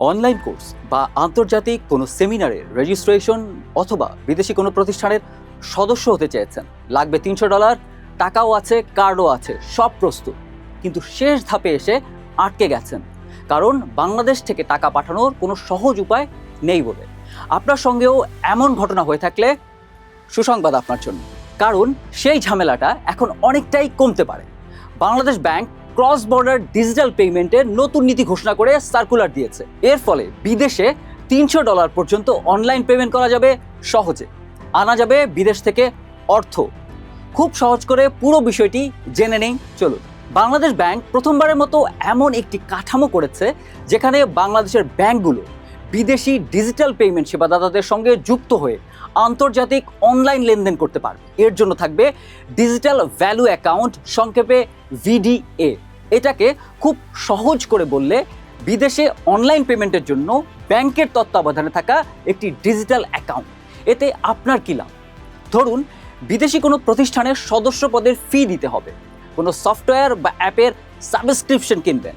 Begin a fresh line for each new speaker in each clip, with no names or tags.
Online course বা আন্তর্জাতিক কোনো সেমিনারের রেজিস্ট্রেশন অথবা বিদেশি কোনো প্রতিষ্ঠানের সদস্য হতে চেয়েছেন, লাগবে $300, টাকাও আছে, কার্ডও আছে, সব প্রস্তুত, কিন্তু শেষ ধাপে এসে আটকে গেছেন কারণ বাংলাদেশ থেকে টাকা পাঠানোর কোনো সহজ উপায় নেই বলে। আপনার সঙ্গেও এমন ঘটনা হয়ে থাকলে সুসংবাদ আপনার জন্য, কারণ সেই ঝামেলাটা এখন অনেকটাই কমতে পারে। Bangladesh bank cross border digital পেমেন্টের নতুন নীতি ঘোষণা করে সার্কুলার দিয়েছে। এর ফলে বিদেশে $300 পর্যন্ত অনলাইন পেমেন্ট করা যাবে সহজে, আনা যাবে বিদেশ থেকে অর্থ। খুব সহজ করে পুরো বিষয়টি জেনে নেই চলুন। বাংলাদেশ ব্যাংক প্রথমবারের মতো এমন একটি কাঠামো করেছে যেখানে বাংলাদেশের ব্যাংকগুলো বিদেশি ডিজিটাল পেমেন্ট সেবাদাতাদের সঙ্গে যুক্ত হয়ে আন্তর্জাতিক অনলাইন লেনদেন করতে পারবে। এর জন্য থাকবে ডিজিটাল ভ্যালু অ্যাকাউন্ট, সংক্ষেপে ভিডিএ। এটাকে খুব সহজ করে বললে বিদেশে অনলাইন পেমেন্টের জন্য ব্যাংকের তত্ত্বাবধানে থাকা একটি ডিজিটাল অ্যাকাউন্ট। এতে আপনার কী লাভ? ধরুন বিদেশি কোনো প্রতিষ্ঠানের সদস্য পদের ফি দিতে হবে, কোনো সফটওয়্যার বা অ্যাপের সাবস্ক্রিপশন কিনবেন,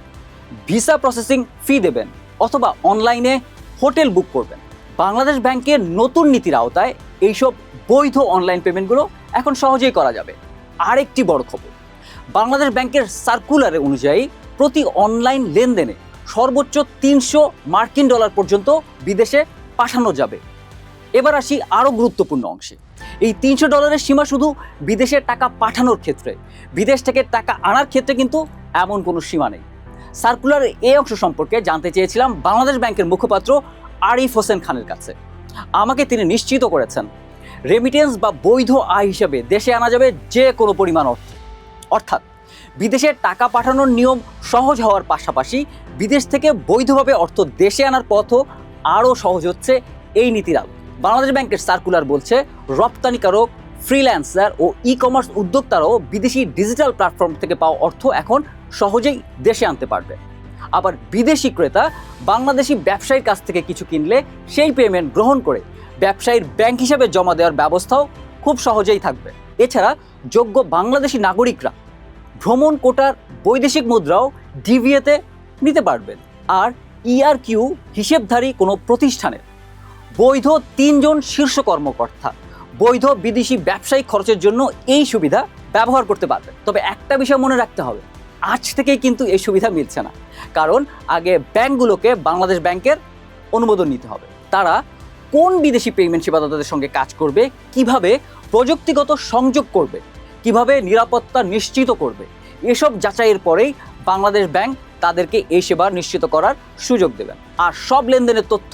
ভিসা প্রসেসিং ফি দেবেন অথবা অনলাইনে হোটেল বুক করবেন। বাংলাদেশ ব্যাংকের নতুন নীতির আওতায় এইসব বৈধ অনলাইন পেমেন্টগুলো এখন সহজেই করা যাবে। আরেকটি বড় খবর, বাংলাদেশ ব্যাংকের সার্কুলারে অনুযায়ী প্রতি অনলাইন লেনদেনে সর্বোচ্চ $300 পর্যন্ত বিদেশে পাঠানো যাবে। এবার আসি আরও গুরুত্বপূর্ণ অংশে। এই $300 সীমা শুধু বিদেশে টাকা পাঠানোর ক্ষেত্রে, বিদেশ থেকে টাকা আনার ক্ষেত্রে কিন্তু এমন কোনো সীমা নেই। সার্কুলারের এই অংশ সম্পর্কে জানতে চেয়েছিলাম বাংলাদেশ ব্যাংকের মুখপাত্র আরিফ হোসেন খানের কাছে। আমাকে তিনি নিশ্চিত করেছেন রেমিটেন্স বা বৈধ আয় হিসাবে দেশে আনা যাবে যে কোনো পরিমাণ অর্থ। অর্থাৎ বিদেশে টাকা পাঠানোর নিয়ম সহজ হওয়ার পাশাপাশি বিদেশ থেকে বৈধভাবে অর্থ দেশে আনার পথও আরও সহজ হচ্ছে এই নীতির আলোকে। বাংলাদেশ ব্যাংকের সার্কুলার বলছে রপ্তানিকারক, ফ্রিল্যান্সার ও ই কমার্স উদ্যোক্তারাও বিদেশি ডিজিটাল প্ল্যাটফর্ম থেকে পাওয়া অর্থ এখন সহজেই দেশে আনতে পারবে। আবার বিদেশি ক্রেতা বাংলাদেশি ব্যবসায়ীর কাছ থেকে কিছু কিনলে সেই পেমেন্ট গ্রহণ করে ব্যবসায়ীর ব্যাংক হিসাবে জমা দেওয়ার ব্যবস্থাও খুব সহজেই থাকবে। এছাড়া যোগ্য বাংলাদেশি নাগরিকরা ভ্রমণ কোটার বৈদেশিক মুদ্রাও ডিভিএতে নিতে পারবেন। আর ERQ হিসেবধারী কোনো প্রতিষ্ঠানের বৈধ 3 জন শীর্ষ কর্মকর্তা বৈধ বিদেশি ব্যবসায়িক খরচের জন্য এই সুবিধা ব্যবহার করতে পারবেন। তবে একটা বিষয় মনে রাখতে হবে, আজ থেকেই কিন্তু এই সুবিধা মিলছে না, কারণ আগে ব্যাংকগুলোকে বাংলাদেশ ব্যাংকের অনুমোদন নিতে হবে। তারা কোন বিদেশি পেমেন্ট সেবাদাতাদের সঙ্গে কাজ করবে, কিভাবে প্রযুক্তিগত সংযোগ করবে, কিভাবে নিরাপত্তা নিশ্চিত করবে, এসব যাচাইয়ের পরেই বাংলাদেশ ব্যাংক তাদেরকে এই সেবা নিশ্চিত করার সুযোগ দেবেন। আর সব লেনদেনের তথ্য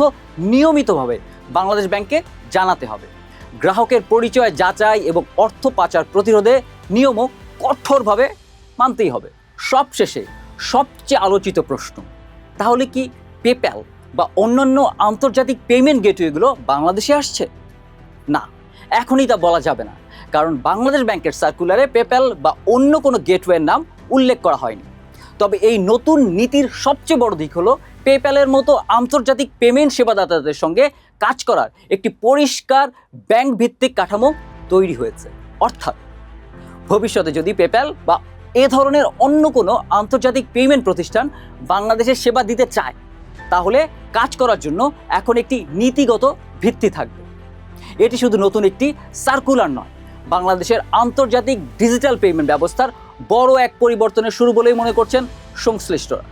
নিয়মিতভাবে বাংলাদেশ ব্যাংকে জানাতে হবে। গ্রাহকের পরিচয় যাচাই এবং অর্থ পাচার প্রতিরোধে নিয়মও কঠোরভাবে মানতেই হবে। সবশেষে সবচেয়ে আলোচিত প্রশ্ন, তাহলে কি পেপ্যাল বা অন্যান্য আন্তর্জাতিক পেমেন্ট গেটওয়েগুলো বাংলাদেশে আসছে? না, এখনই তা বলা যাবে না, কারণ বাংলাদেশ ব্যাংকের সার্কুলারে পেপ্যাল বা অন্য কোনো গেটওয়ের নাম উল্লেখ করা হয়নি। তবে এই নতুন নীতির সবচেয়ে বড় দিক হলো পেপ্যালের মতো আন্তর্জাতিক পেমেন্ট সেবাদাতাদের সঙ্গে কাজ করার একটি পরিষ্কার ব্যাংক ভিত্তিক কাঠামো তৈরি হয়েছে। অর্থাৎ ভবিষ্যতে যদি পেপ্যাল বা এ ধরনের অন্য কোনো আন্তর্জাতিক পেমেন্ট প্রতিষ্ঠান বাংলাদেশে সেবা দিতে চায়, তাহলে কাজ করার জন্য এখন একটি নীতিগত ভিত্তি থাকবে। এটি শুধু নতুন একটি সার্কুলার নয়, বাংলাদেশের আন্তর্জাতিক ডিজিটাল পেমেন্ট ব্যবস্থার বড় এক পরিবর্তনের শুরু বলেই মনে করছেন সংশ্লিষ্টরা।